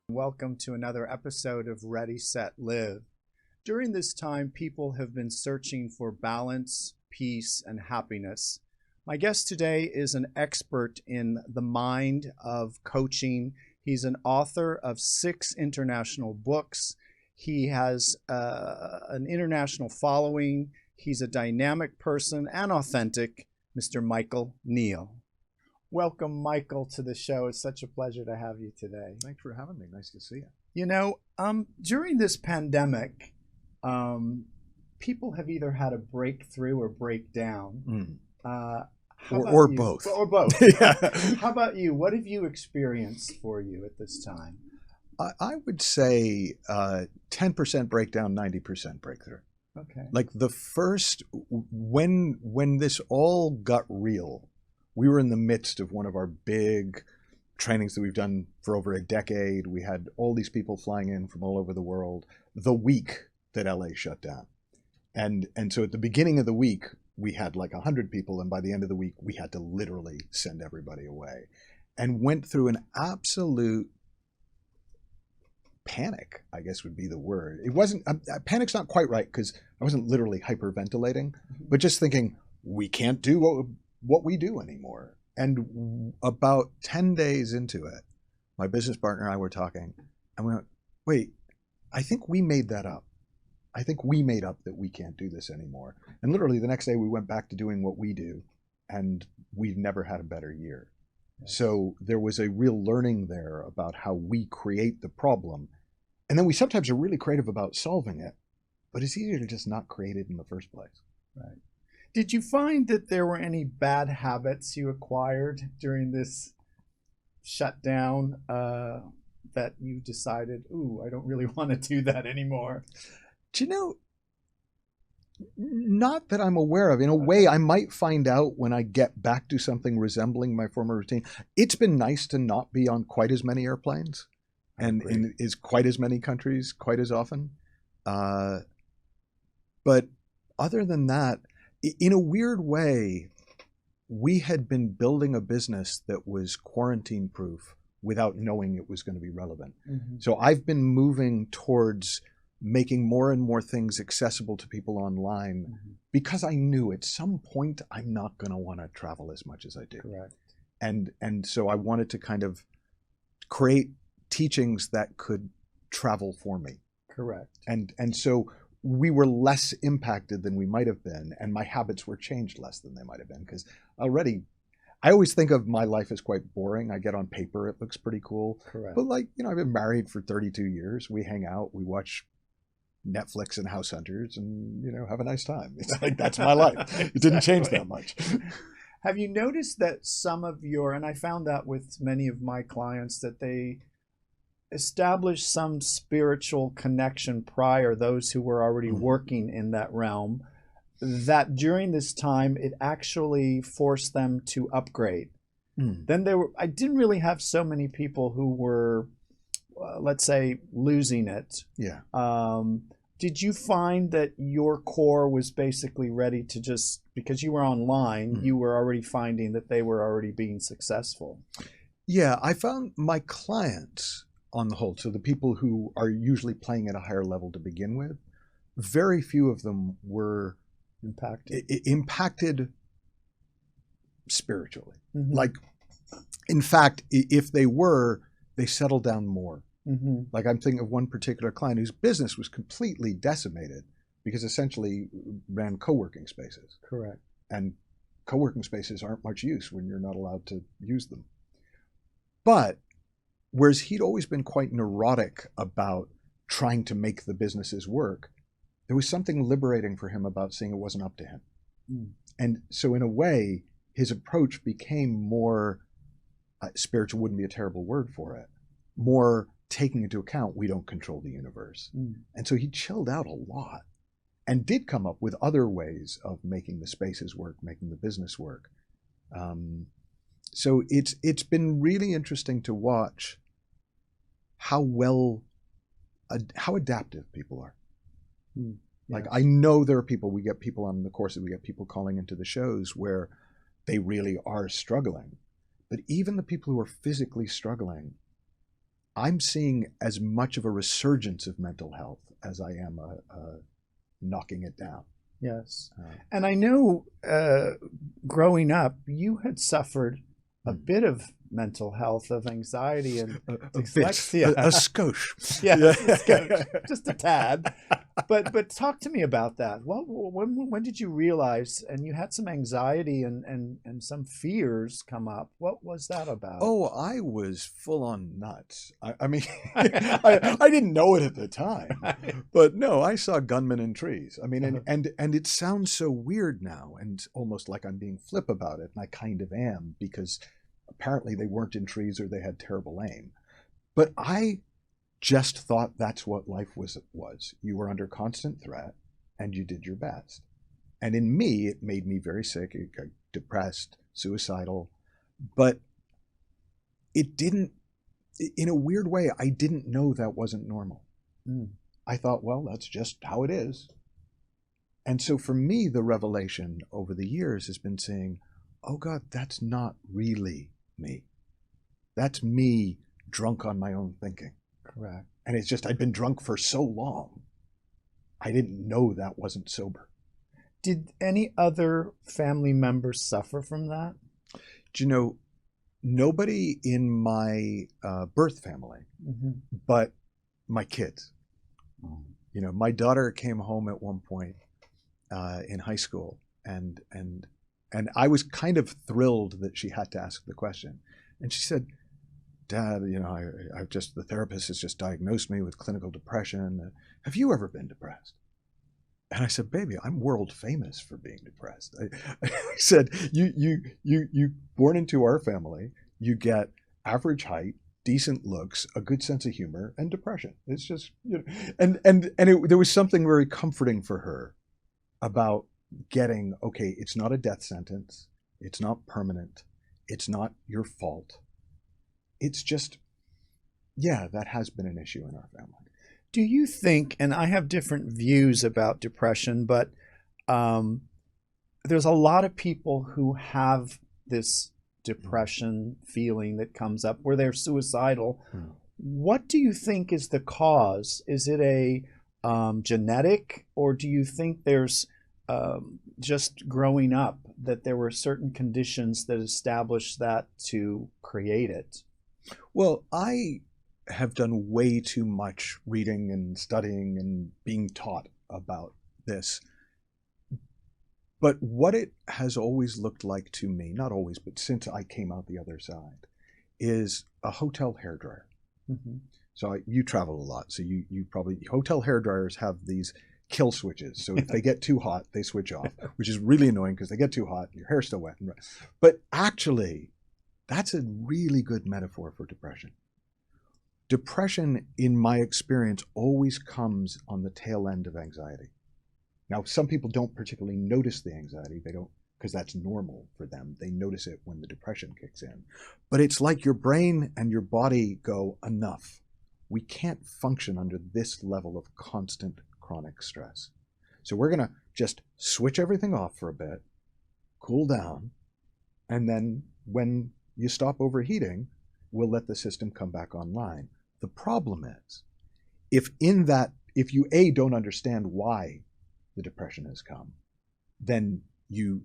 Welcome to another episode of Ready, Set, Live. During this time, people have been searching for balance, peace, and happiness. My guest today is an expert in the mind of coaching. He's an author of 6 international books. He has an international following. He's a dynamic person and authentic, Mr. Michael Neill. Welcome, Michael, to the show. It's such a pleasure to have you today. Thanks for having me. Nice to see you. You know, during this pandemic, people have either had a breakthrough or breakdown. Or both. Or both. Yeah. How about you? What have you experienced for you at this time? I would say 10% breakdown, 90% breakthrough. Okay. Like the first, when this all got real, we were in the midst of one of our big trainings that we've done for over a decade. We had all these people flying in from all over the world the week that LA shut down. And so at the beginning of the week, we had like 100 people. And by the end of the week, we had to literally send everybody away and went through an absolute panic, I guess would be the word. It wasn't, panic's not quite right because I wasn't literally hyperventilating, but just thinking, we can't do what we do anymore. And about 10 days into it, my business partner and I were talking, and we went, wait, I think we made that up. I think we made up that we can't do this anymore. And literally the next day we went back to doing what we do, and we've never had a better year. Yes. So there was a real learning there about how we create the problem. And then we sometimes are really creative about solving it, but it's easier to just not create it in the first place. Right. Did you find that there were any bad habits you acquired during this shutdown that you decided, ooh, I don't really want to do that anymore? Do you know, not that I'm aware of. In a way, I might find out when I get back to something resembling my former routine. It's been nice to not be on quite as many airplanes and in quite as many countries quite as often. But other than that, in a weird way, we had been building a business that was quarantine proof without knowing it was going to be relevant. Mm-hmm. So I've been moving towards making more and more things accessible to people online, mm-hmm. because I knew at some point I'm not going to want to travel as much as I do. Correct. And so I wanted to kind of create teachings that could travel for me. Correct. And so we were less impacted than we might have been, and my habits were changed less than they might have been, because already I always think of my life as quite boring. I get on paper, it looks pretty cool. Correct. But like, you know, I've been married for 32 years. We hang out, we watch Netflix and House Hunters and, you know, have a nice time. It's like, that's my life. Exactly. It didn't change that much. Have you noticed that some of your, and I found that with many of my clients, that they establish some spiritual connection prior, those who were already working in that realm, that during this time it actually forced them to upgrade. Then I didn't really have so many people who were, let's say, losing it. Yeah. Did you find that your core was basically ready to just, because you were online, you were already finding that they were already being successful? Yeah, I found my clients, on the whole, so the people who are usually playing at a higher level to begin with, very few of them were impacted spiritually. Mm-hmm. Like, in fact, if they were, they settled down more. Mm-hmm. Like, I'm thinking of one particular client whose business was completely decimated because essentially ran co-working spaces. Correct. And co-working spaces aren't much use when you're not allowed to use them. But whereas he'd always been quite neurotic about trying to make the businesses work, there was something liberating for him about seeing it wasn't up to him. And so in a way, his approach became more, spiritual wouldn't be a terrible word for it, more taking into account we don't control the universe. And so he chilled out a lot and did come up with other ways of making the spaces work, making the business work. So it's been really interesting to watch how adaptive people are. Like, I know there are people, we get people on the courses, we get people calling into the shows where they really are struggling. But even the people who are physically struggling, I'm seeing as much of a resurgence of mental health as I am knocking it down. Yes. And I know growing up, you had suffered a bit of mental health, of anxiety and dyslexia. A skosh. Yes, a skosh. Just a tad. But talk to me about that. When did you realize, and you had some anxiety and some fears come up. What was that about? Oh, I was full on nuts. I mean, I didn't know it at the time, but no, I saw gunmen in trees. I mean, and it sounds so weird now and almost like I'm being flip about it. And I kind of am, because apparently they weren't in trees or they had terrible aim. But I just thought that's what life was. You were under constant threat and you did your best. And in me, it made me very sick, depressed, suicidal. But it didn't, in a weird way, I didn't know that wasn't normal. I thought, well, that's just how it is. And so for me, the revelation over the years has been saying, oh God, that's not really me. That's me drunk on my own thinking. Correct. And it's just, I'd been drunk for so long, I didn't know that wasn't sober. Did any other family members suffer from that? Do you know, nobody in my birth family, but my kids. You know, my daughter came home at one point in high school, and I was kind of thrilled that she had to ask the question. And she said, Dad, you know, the therapist has just diagnosed me with clinical depression. Have you ever been depressed? And I said, baby, I'm world famous for being depressed. I said, you born into our family, you get average height, decent looks, a good sense of humor, and depression. It's just, you know, there was something very comforting for her about getting, okay, it's not a death sentence. It's not permanent. It's not your fault. It's just, yeah, that has been an issue in our family. Do you think, and I have different views about depression, but there's a lot of people who have this depression feeling that comes up where they're suicidal. What do you think is the cause? Is it a genetic, or do you think there's just growing up that there were certain conditions that established that to create it? Well, I have done way too much reading and studying and being taught about this. But what it has always looked like to me, not always, but since I came out the other side, is a hotel hairdryer. So you travel a lot, so you probably, hotel hairdryers have these kill switches. So if they get too hot, they switch off, which is really annoying because they get too hot and your hair's still wet. But actually, that's a really good metaphor for depression. Depression, in my experience, always comes on the tail end of anxiety. Now, some people don't particularly notice the anxiety. They don't, because that's normal for them. They notice it when the depression kicks in. But it's like your brain and your body go, enough. We can't function under this level of constant chronic stress. So we're going to just switch everything off for a bit, cool down, and then when you stop overheating, we'll let the system come back online. The problem is, if you don't understand why the depression has come, then you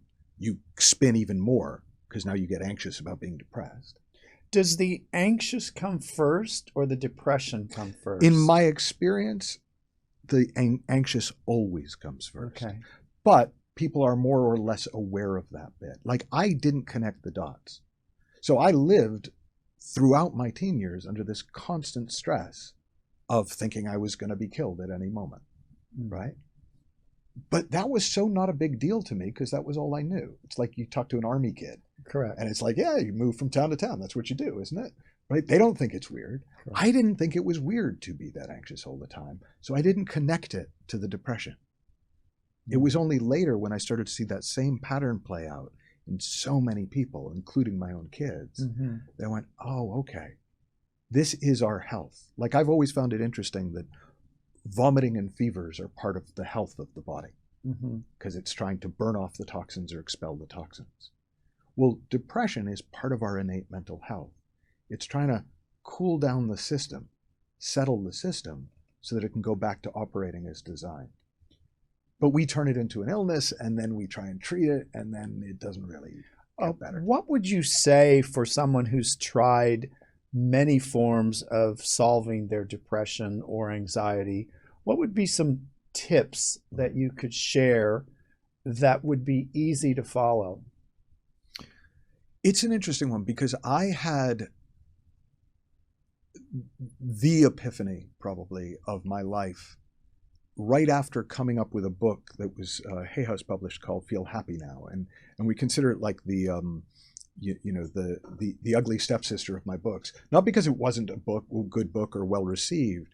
spin even more, because now you get anxious about being depressed. Does the anxious come first or the depression come first? In my experience, the anxious always comes first. Okay. But people are more or less aware of that bit. Like, I didn't connect the dots. So I lived throughout my teen years under this constant stress of thinking I was going to be killed at any moment, right? But that was so not a big deal to me because that was all I knew. It's like you talk to an army kid. Correct. And it's like, yeah, you move from town to town. That's what you do, isn't it? Right? They don't think it's weird. Correct. I didn't think it was weird to be that anxious all the time. So I didn't connect it to the depression. It was only later when I started to see that same pattern play out in so many people, including my own kids, that I went, oh, okay, this is our health. Like, I've always found it interesting that vomiting and fevers are part of the health of the body because it's trying to burn off the toxins or expel the toxins. Well, depression is part of our innate mental health. It's trying to cool down the system, settle the system so that it can go back to operating as designed. But we turn it into an illness, and then we try and treat it, and then it doesn't really get better. What would you say for someone who's tried many forms of solving their depression or anxiety? What would be some tips that you could share that would be easy to follow? It's an interesting one because I had the epiphany, probably, of my life right after coming up with a book that was Hay House published called Feel Happy Now. And we consider it like the ugly stepsister of my books. Not because it wasn't a good book or well received,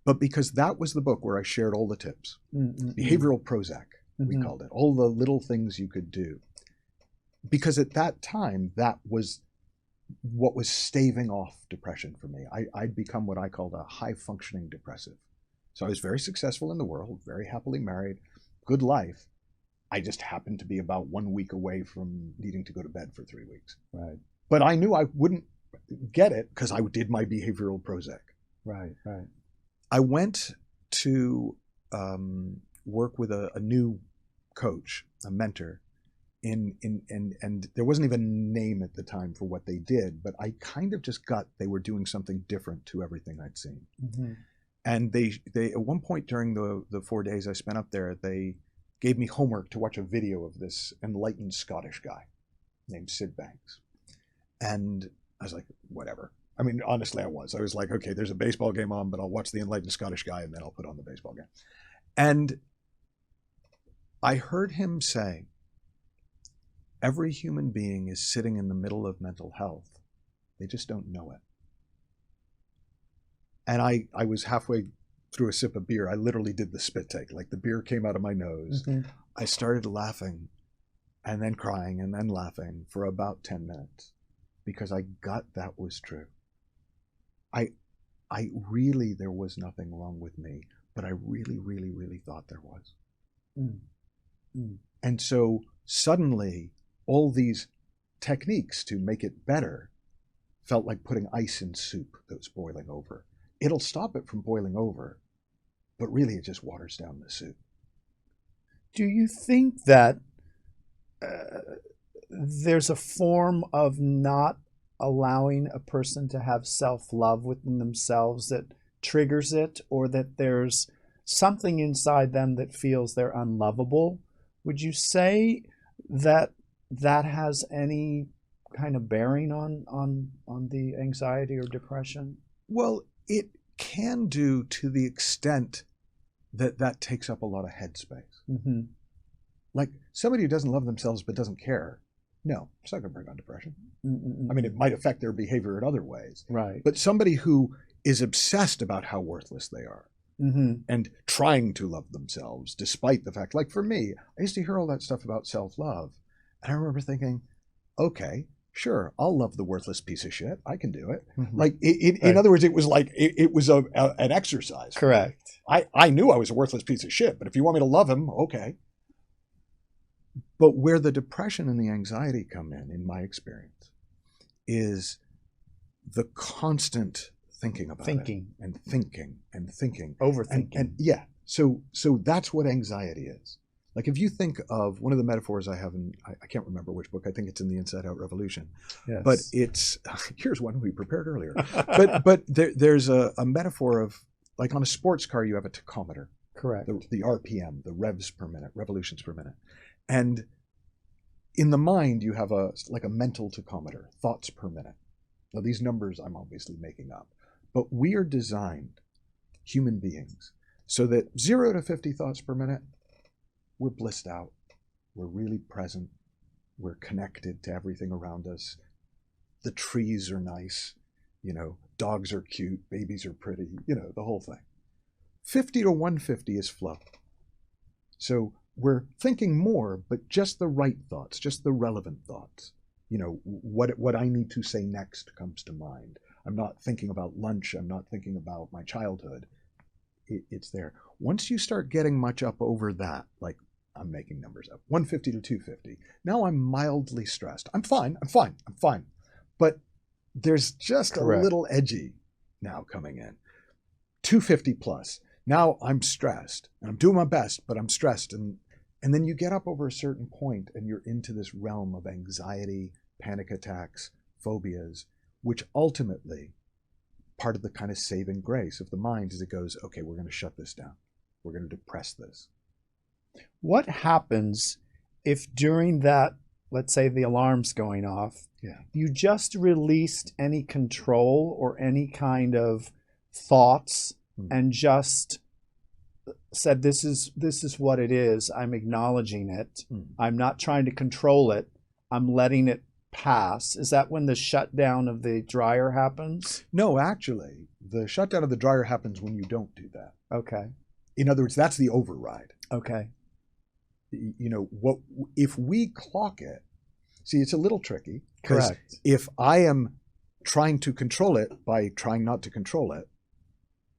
but because that was the book where I shared all the tips. Behavioral Prozac, we called it. All the little things you could do. Because at that time, that was what was staving off depression for me. I'd become what I called a high-functioning depressive. So I was very successful in the world, very happily married, good life. I just happened to be about 1 week away from needing to go to bed for 3 weeks. Right. But I knew I wouldn't get it because I did my behavioral Prozac. Right. I went to work with a new coach, a mentor, and there wasn't even a name at the time for what they did, but I kind of just got they were doing something different to everything I'd seen. And they at one point during the 4 days I spent up there, they gave me homework to watch a video of this enlightened Scottish guy named Sid Banks. And I was like, whatever. I mean, honestly, I was like, okay, there's a baseball game on, but I'll watch the enlightened Scottish guy and then I'll put on the baseball game. And I heard him say, every human being is sitting in the middle of mental health. They just don't know it. And I was halfway through a sip of beer. I literally did the spit take. Like the beer came out of my nose. I started laughing and then crying and then laughing for about 10 minutes because I got that was true. I really, there was nothing wrong with me, but I really, really, really thought there was. And so suddenly all these techniques to make it better felt like putting ice in soup that was boiling over. It'll stop it from boiling over, but really it just waters down the soup. Do you think that there's a form of not allowing a person to have self-love within themselves that triggers it, or that there's something inside them that feels they're unlovable? Would you say that that has any kind of bearing on the anxiety or depression? Well, it can do to the extent that takes up a lot of headspace. Like somebody who doesn't love themselves but doesn't care, no, it's not going to bring on depression. I mean, it might affect their behavior in other ways. Right. But somebody who is obsessed about how worthless they are and trying to love themselves despite the fact, like for me, I used to hear all that stuff about self-love. And I remember thinking, okay, sure, I'll love the worthless piece of shit. I can do it. Like, in other words, it was like, it was an exercise. Correct. I knew I was a worthless piece of shit, but if you want me to love him, okay. But where the depression and the anxiety come in my experience, is the constant thinking about it. And thinking. Overthinking. And yeah, so that's what anxiety is. Like if you think of one of the metaphors I have in, I can't remember which book, I think it's in the Inside Out Revolution, but it's, here's one we prepared earlier, but there's a metaphor of, like on a sports car, you have a tachometer. Correct. The RPM, the revs per minute, revolutions per minute. And in the mind, you have a mental tachometer, thoughts per minute. Now these numbers I'm obviously making up, but we are designed, human beings, so that 0 to 50 thoughts per minute, we're blissed out. We're really present. We're connected to everything around us. The trees are nice. Dogs are cute. Babies are pretty. The whole thing. 50 to 150 is flow. So we're thinking more, but just the right thoughts, just the relevant thoughts. What I need to say next comes to mind. I'm not thinking about lunch. I'm not thinking about my childhood. It's there. Once you start getting much up over that, like I'm making numbers up, 150 to 250, now I'm mildly stressed. I'm fine. But there's just Correct. a little edgy now coming in. 250 plus. Now I'm stressed and I'm doing my best, but I'm stressed. And then you get up over a certain point and you're into this realm of anxiety, panic attacks, phobias, which ultimately part of the kind of saving grace of the mind is it goes, okay, we're going to shut this down. We're going to depress this. What happens if during that, let's say the alarm's going off, you just released any control or any kind of thoughts and just said, this is what it is. I'm acknowledging it. I'm not trying to control it. I'm letting it pass. Is that when the shutdown of the dryer happens? No, actually, the shutdown of the dryer happens when you don't do that. Okay. In other words, that's the override. Okay. What if we clock it? See, it's a little tricky. Correct. If I am trying to control it by trying not to control it,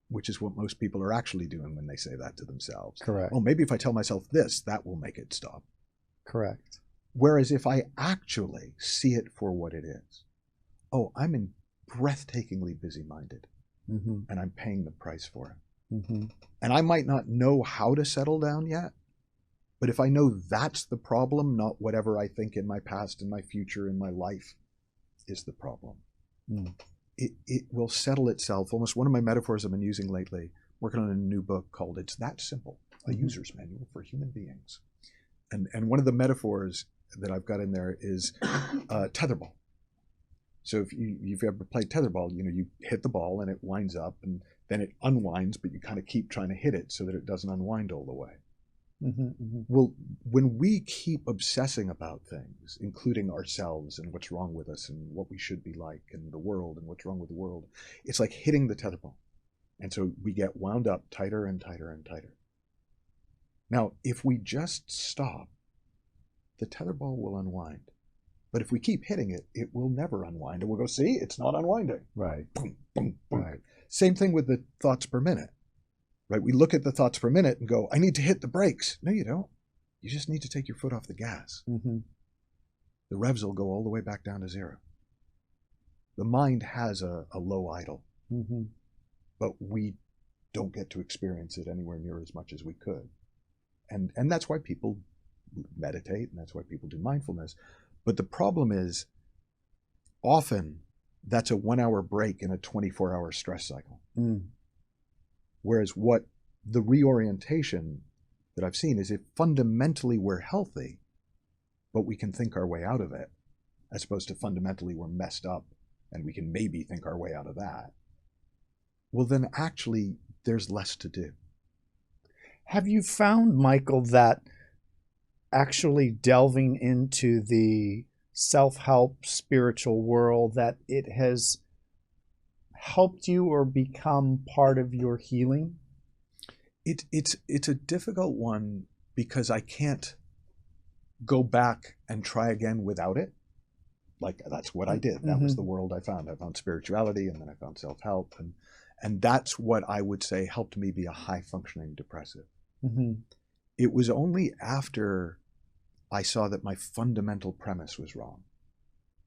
which is what most people are actually doing when they say that to themselves. Correct. Oh, maybe if I tell myself this, that will make it stop. Correct. Whereas if I actually see it for what it is, oh, I'm in breathtakingly busy-minded, and I'm paying the price for it. And I might not know how to settle down yet, but if I know that's the problem, not whatever I think in my past, in my future, in my life is the problem, it will settle itself. Almost one of my metaphors I've been using lately, working on a new book called It's That Simple, a user's manual for human beings. And one of the metaphors that I've got in there is tetherball. So if you've ever played tetherball, you hit the ball and it winds up and then it unwinds, but you kind of keep trying to hit it so that it doesn't unwind all the way. Well, when we keep obsessing about things, including ourselves and what's wrong with us and what we should be like and the world and what's wrong with the world, it's like hitting the tetherball. And so we get wound up tighter and tighter and tighter. Now, if we just stop, the tetherball will unwind. But if we keep hitting it, it will never unwind. And we'll go, see, it's not unwinding. Right. Boom, boom, boom. Right. Same thing with the thoughts per minute. Right? We look at the thoughts per minute and go, I need to hit the brakes. No, you don't. You just need to take your foot off the gas. The revs will go all the way back down to zero. The mind has a low idle, but we don't get to experience it anywhere near as much as we could. And that's why people meditate, and that's why people do mindfulness. But the problem is, often that's a 1 hour break in a 24-hour stress cycle. Whereas what the reorientation that I've seen is if fundamentally we're healthy, but we can think our way out of it, as opposed to fundamentally we're messed up and we can maybe think our way out of that, well, then actually there's less to do. Have you found, Michael, that actually delving into the self-help spiritual world, that it has helped you or become part of your healing? It's a difficult one because I can't go back and try again without it. Like, that's what I did. That was the world I found. I found spirituality, and then I found self-help, and that's what I would say helped me be a high-functioning depressive. It was only after I saw that my fundamental premise was wrong,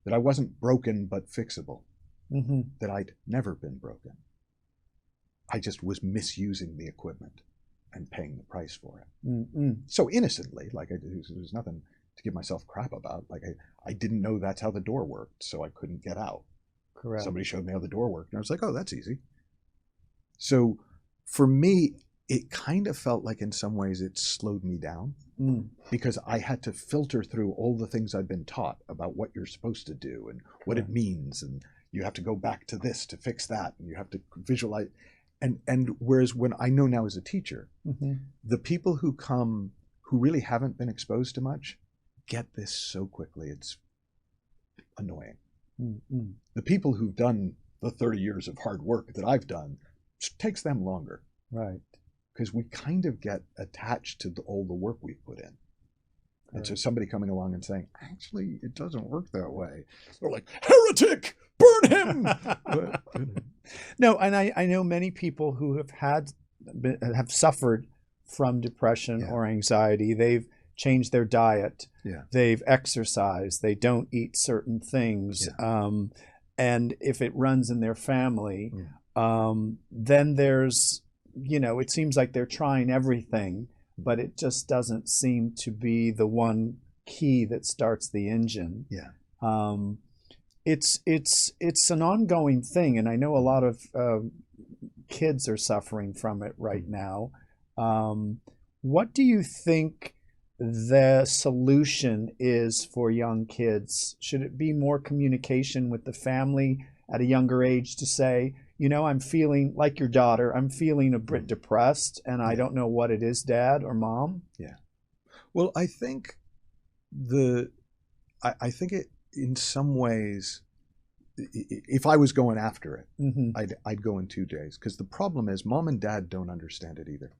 that I wasn't broken but fixable, that I'd never been broken. I just was misusing the equipment and paying the price for it. So innocently, like there's nothing to give myself crap about. Like I didn't know that's how the door worked, so I couldn't get out. Correct. Somebody showed me how the door worked, and I was like, oh, that's easy. So for me, it kind of felt like in some ways it slowed me down because I had to filter through all the things I'd been taught about what you're supposed to do and what it means, and you have to go back to this to fix that, and you have to visualize. And whereas when I know now as a teacher, the people who come who really haven't been exposed to much get this so quickly, it's annoying. The people who've done the 30 years of hard work that I've done, it takes them longer. Right. Because we kind of get attached to all the work we've put in. And so somebody coming along and saying, actually, it doesn't work that way. They're like, heretic, burn him! No, and I know many people who have suffered from depression or anxiety. They've changed their diet. They've exercised. They don't eat certain things. and if it runs in their family, Mm. then there's, it seems like they're trying everything, but it just doesn't seem to be the one key that starts the engine. Yeah. It's an ongoing thing, and I know a lot of kids are suffering from it right now. What do you think the solution is for young kids? Should it be more communication with the family at a younger age to say, I'm feeling like your daughter, I'm feeling a bit depressed and I don't know what it is, Dad or Mom? Yeah. Well, I think I think it, in some ways, if I was going after it, I'd go in 2 days, because the problem is Mom and Dad don't understand it either.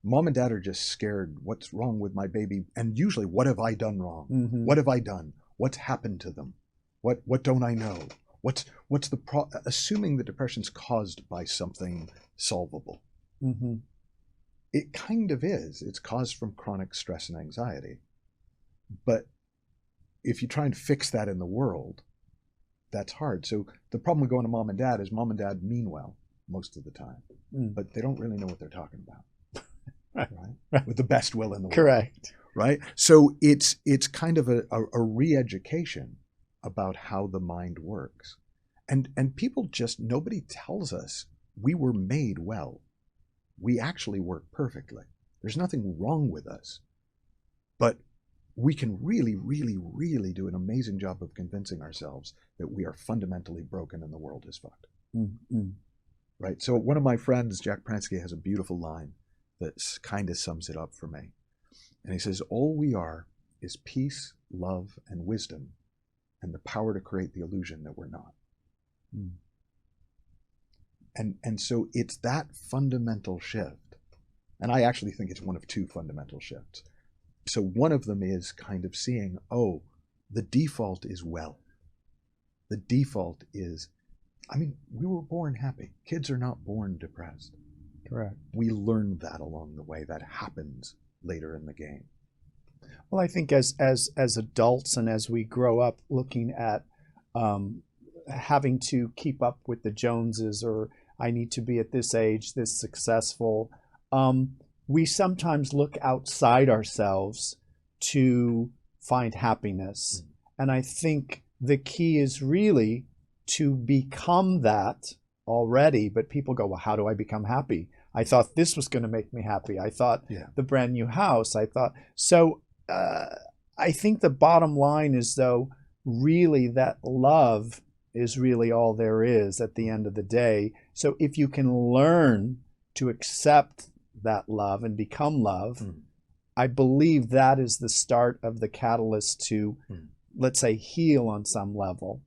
Mom and Dad are just scared. What's wrong with my baby? And usually, what have I done wrong? What have I done? What's happened to them? What don't I know? What's the assuming the depression's caused by something solvable. It kind of is. It's caused from chronic stress and anxiety. But if you try and fix that in the world, that's hard. So the problem with going to Mom and Dad is Mom and Dad mean well most of the time, but they don't really know what they're talking about. Right? With the best will in the world. Correct. Right? So it's kind of a re-education about how the mind works. And people just, nobody tells us we were made well. We actually work perfectly. There's nothing wrong with us. But we can really, really, really do an amazing job of convincing ourselves that we are fundamentally broken and the world is fucked. Right? So one of my friends, Jack Pransky, has a beautiful line that kind of sums it up for me. And he says, all we are is peace, love, and wisdom, and the power to create the illusion that we're not. And so it's that fundamental shift. And I actually think it's one of 2 fundamental shifts. So one of them is kind of seeing, oh, the default is well. The default is, we were born happy. Kids are not born depressed. Correct. We learned that along the way. That happens later in the game. Well, I think as adults and as we grow up looking at having to keep up with the Joneses, or I need to be at this age, this successful, we sometimes look outside ourselves to find happiness. And I think the key is really to become that already, but people go, well, how do I become happy? I thought this was going to make me happy. I thought the brand new house. I thought so. I think the bottom line is, though, really that love is really all there is at the end of the day. So if you can learn to accept that love and become love, I believe that is the start of the catalyst to, let's say, heal on some level.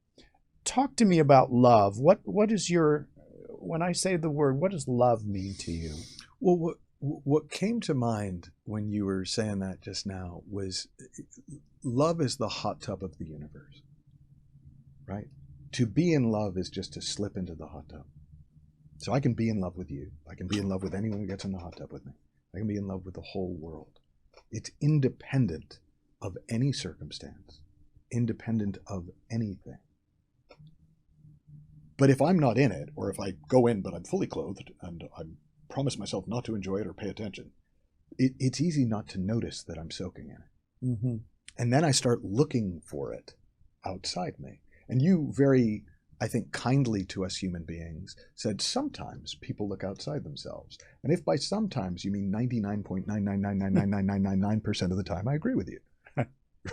Talk to me about love. What is your, when I say the word, what does love mean to you? Well, what came to mind when you were saying that just now was love is the hot tub of the universe, right? To be in love is just to slip into the hot tub. So I can be in love with you. I can be in love with anyone who gets in the hot tub with me. I can be in love with the whole world. It's independent of any circumstance, independent of anything. But if I'm not in it, or if I go in but I'm fully clothed and I promise myself not to enjoy it or pay attention, it's easy not to notice that I'm soaking in it. And then I start looking for it outside me. And you very, I think, kindly to us human beings said sometimes people look outside themselves. And if by sometimes you mean 99.9999999% of the time, I agree with you.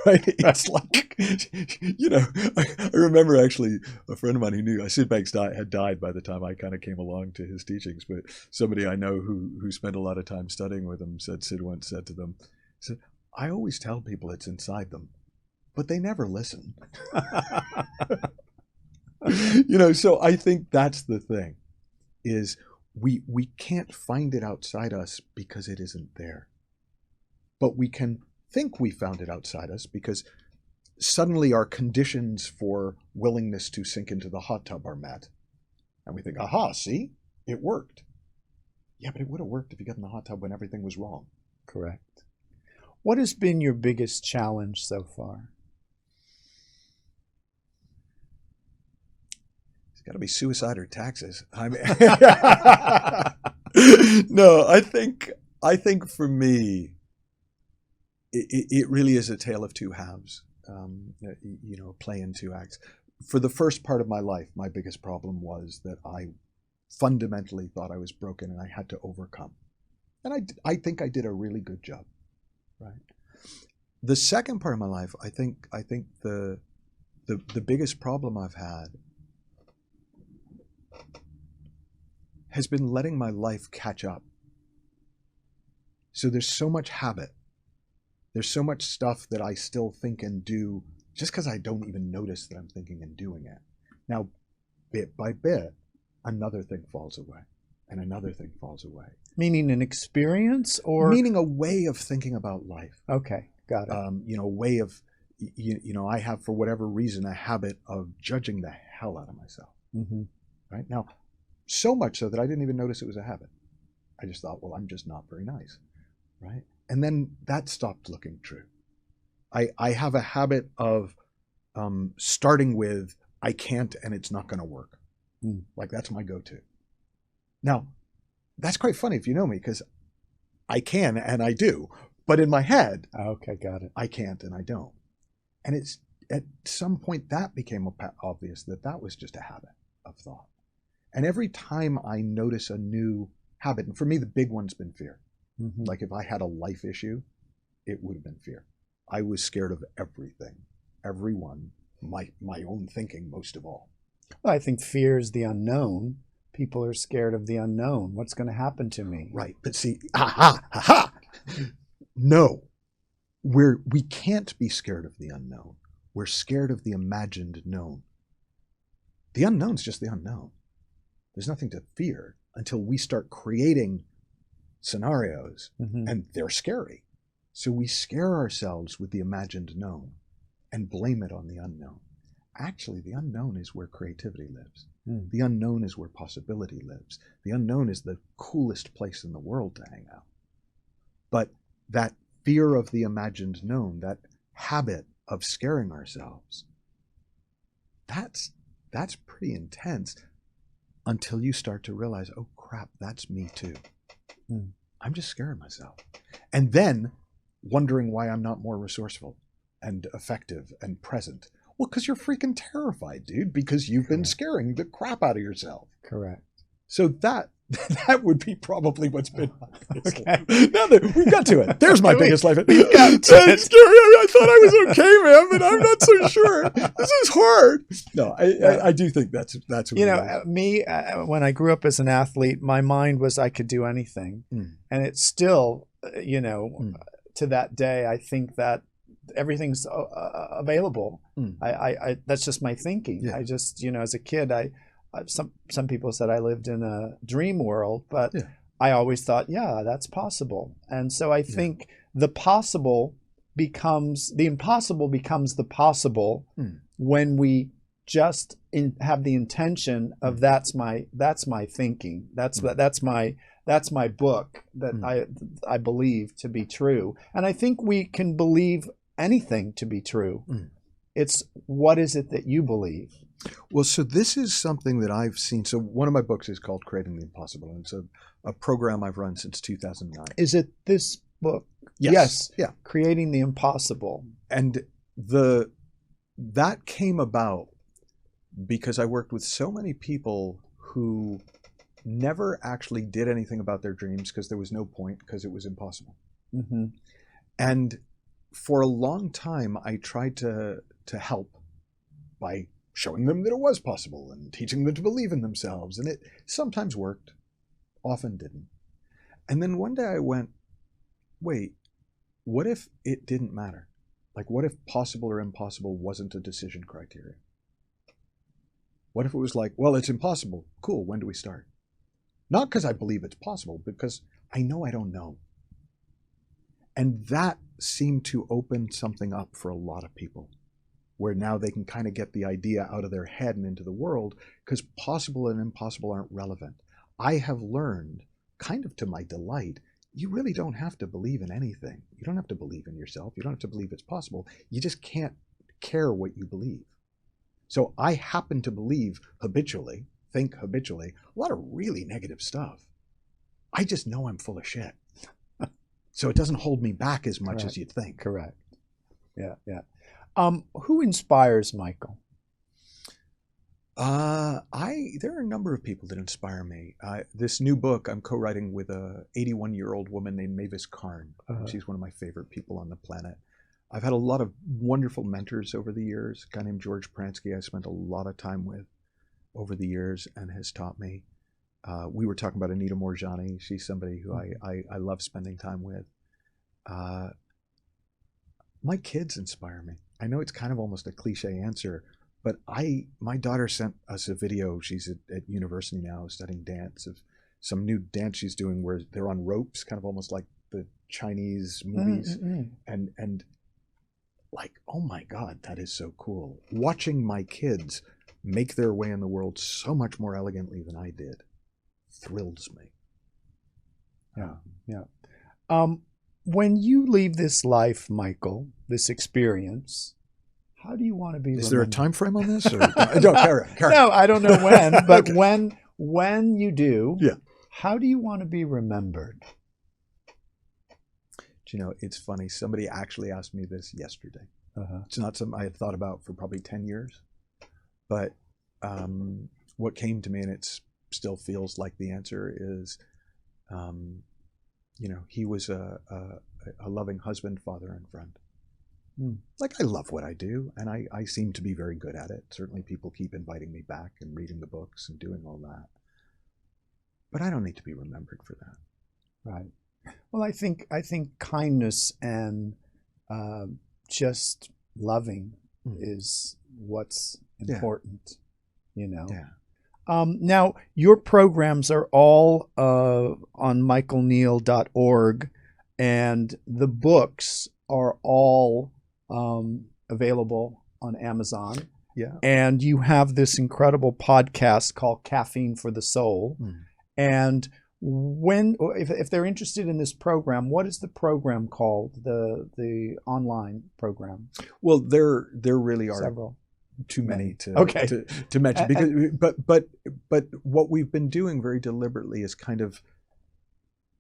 Right? It's like, I remember actually a friend of mine who knew Sid Banks had died by the time I kind of came along to his teachings, but somebody I know who spent a lot of time studying with him said, Sid once said to them, I always tell people it's inside them, but they never listen. So I think that's the thing, is we can't find it outside us because it isn't there. But we can think we found it outside us because suddenly our conditions for willingness to sink into the hot tub are met. And we think, aha, see, it worked. Yeah, but it would have worked if you got in the hot tub when everything was wrong. Correct. What has been your biggest challenge so far? got to be suicide or taxes. I mean, no, I think for me, it really is a tale of two halves. Play in two acts. For the first part of my life, my biggest problem was that I fundamentally thought I was broken and I had to overcome. And I think I did a really good job, right? The second part of my life, I think the biggest problem I've had has been letting my life catch up. So there's so much habit. There's so much stuff that I still think and do just because I don't even notice that I'm thinking and doing it. Now, bit by bit, another thing falls away and another thing falls away. Meaning an experience or? Meaning a way of thinking about life. Okay, got it. A way of, I have, for whatever reason, a habit of judging the hell out of myself. Mm-hmm. Right? Now, so much so that I didn't even notice it was a habit. I just thought, well, I'm just not very nice. Right? And then that stopped looking true. I have a habit of starting with, I can't and it's not going to work. Like that's my go-to. Now, that's quite funny if you know me, because I can and I do. But in my head, okay, got it. I can't and I don't. And it's at some point that became obvious that was just a habit of thought. And every time I notice a new habit, and for me, the big one's been fear. Mm-hmm. Like if I had a life issue, it would have been fear. I was scared of everything, everyone, my own thinking most of all. Well, I think fear is the unknown. People are scared of the unknown. What's going to happen to me? Right. But see, no, we can't be scared of the unknown. We're scared of the imagined known. The unknown's just the unknown. There's nothing to fear until we start creating scenarios, mm-hmm. and they're scary. So we scare ourselves with the imagined known and blame it on the unknown. Actually, the unknown is where creativity lives. The unknown is where possibility lives. The unknown is the coolest place in the world to hang out. But that fear of the imagined known, that habit of scaring ourselves, that's pretty intense until you start to realize, oh crap, that's me too. I'm just scaring myself. And then wondering why I'm not more resourceful and effective and present. Well, because you're freaking terrified, dude, because you've been scaring the crap out of yourself. Correct. So that would be probably what's been okay. Now that we've got to it. There's my biggest life. We've got to it. I thought I was okay, man, but I'm not so sure. This is hard. No, I do think that's what me, when I grew up as an athlete, my mind was I could do anything. And it's still, to that day, I think that everything's available. I that's just my thinking. Yeah. I just, as a kid, some people said I lived in a dream world, but I always thought, that's possible. And so I think the impossible becomes the possible when we just have the intention of that's my thinking. That's my book that I believe to be true. And I think we can believe anything to be true. It's what is it that you believe? Well, so this is something that I've seen. So one of my books is called Creating the Impossible, and it's a program I've run since 2009. Is it this book? Yes. Yeah. Creating the Impossible. And that came about because I worked with so many people who never actually did anything about their dreams because there was no point, because it was impossible. Mm-hmm. And for a long time, I tried to help by showing them that it was possible and teaching them to believe in themselves. And it sometimes worked, often didn't. And then one day I went, wait, what if it didn't matter? Like, what if possible or impossible wasn't a decision criteria? What if it was like, well, it's impossible. Cool, when do we start? Not because I believe it's possible, but because I know I don't know. And that seemed to open something up for a lot of people, where now they can kind of get the idea out of their head and into the world, because possible and impossible aren't relevant. I have learned, kind of to my delight, you really don't have to believe in anything. You don't have to believe in yourself. You don't have to believe it's possible. You just can't care what you believe. So I happen to think habitually, a lot of really negative stuff. I just know I'm full of shit. So it doesn't hold me back as much as you'd think. Correct. Yeah, yeah. Who inspires Michael? There are a number of people that inspire me. This new book I'm co-writing with a 81-year-old woman named Mavis Karn. She's one of my favorite people on the planet. I've had a lot of wonderful mentors over the years. A guy named George Pransky I spent a lot of time with over the years and has taught me. We were talking about Anita Moorjani. She's somebody who I love spending time with. My kids inspire me. I know it's kind of almost a cliche answer, but my daughter sent us a video. She's at university now studying dance, of some new dance she's doing where they're on ropes, kind of almost like the Chinese movies. And like, oh my God, that is so cool. Watching my kids make their way in the world so much more elegantly than I did thrills me. Yeah. When you leave this life, Michael, this experience, how do you want to be remembered? Is there a time frame on this? Or? No, carry on. No, I don't know when, but Okay. when you do, Yeah. How do you want to be remembered? You know, it's funny. Somebody actually asked me this yesterday. It's not something I had thought about for probably 10 years. But what came to me, and it still feels like the answer, is, he was a loving husband, father, and friend. Like, I love what I do, and I seem to be very good at it. Certainly people keep inviting me back and reading the books and doing all that. But I don't need to be remembered for that. Right. Well, I think kindness and just loving is what's important, Yeah. Now, your programs are all on michaelneill.org, and the books are all available on Amazon. Yeah. And you have this incredible podcast called Caffeine for the Soul. And if they're interested in this program, what is the program called? The online program? Well, there really are several. Too many to mention, because but what we've been doing very deliberately is kind of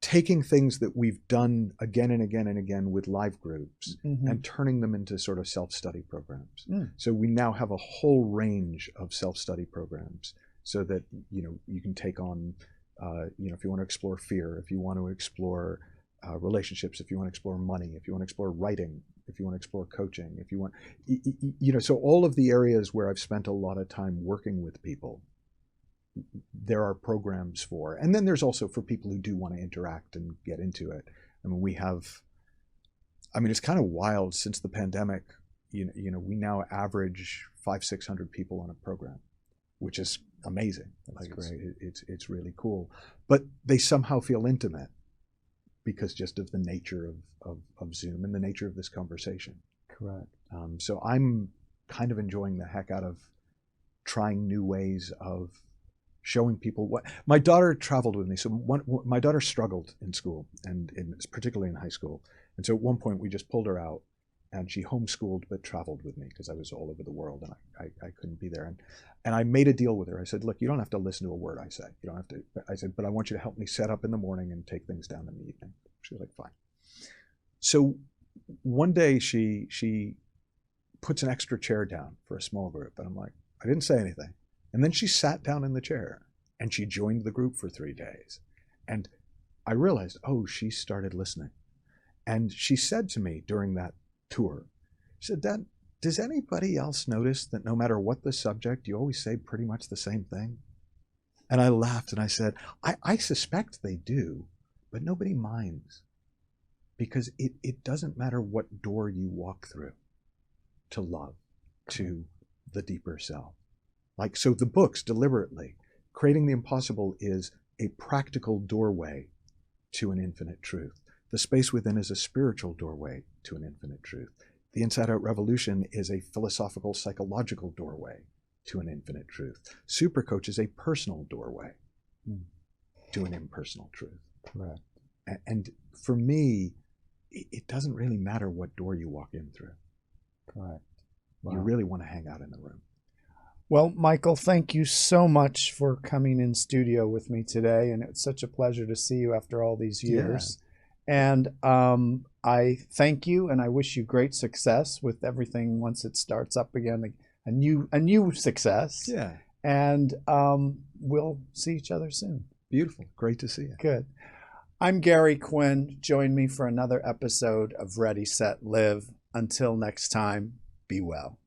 taking things that we've done again and again and again with live groups and turning them into sort of self-study programs. So we now have a whole range of self-study programs, so that you can take on if you want to explore fear, if you want to explore relationships, if you want to explore money, if you want to explore writing, if you want to explore coaching, if you want, so all of the areas where I've spent a lot of time working with people, there are programs for. And then there's also for people who do want to interact and get into it. I mean, it's kind of wild. Since the pandemic, we now average 500-600 people on a program, which is amazing. That's great. It's really cool. But they somehow feel intimate because just of the nature of Zoom and the nature of this conversation. Correct. So I'm kind of enjoying the heck out of trying new ways of showing people what. My daughter traveled with me. So my daughter struggled in school, and particularly in high school. And so at one point we just pulled her out, and she homeschooled but traveled with me because I was all over the world and I couldn't be there. And I made a deal with her. I said, look, you don't have to listen to a word I say. You don't have to. I said, but I want you to help me set up in the morning and take things down in the evening. She was like, fine. So one day she puts an extra chair down for a small group. And I'm like, I didn't say anything. And then she sat down in the chair and she joined the group for 3 days. And I realized, oh, she started listening. And she said to me during that tour, she said, Dad, does anybody else notice that no matter what the subject, you always say pretty much the same thing? And I laughed and I said, I suspect they do, but nobody minds, because it doesn't matter what door you walk through to love, to the deeper self. Like, so the books, deliberately, Creating the Impossible is a practical doorway to an infinite truth. The Space Within is a spiritual doorway to an infinite truth. The Inside Out Revolution is a philosophical, psychological doorway to an infinite truth. Supercoach is a personal doorway to an impersonal truth. Correct. And for me, it doesn't really matter what door you walk in through. Correct. Wow. You really want to hang out in the room. Well, Michael, thank you so much for coming in studio with me today. And it's such a pleasure to see you after all these years. And I thank you and I wish you great success with everything once it starts up again, a new success. Yeah. And we'll see each other soon. Beautiful. Great to see you. Good. I'm Gary Quinn. Join me for another episode of Ready, Set, Live. Until next time, be well.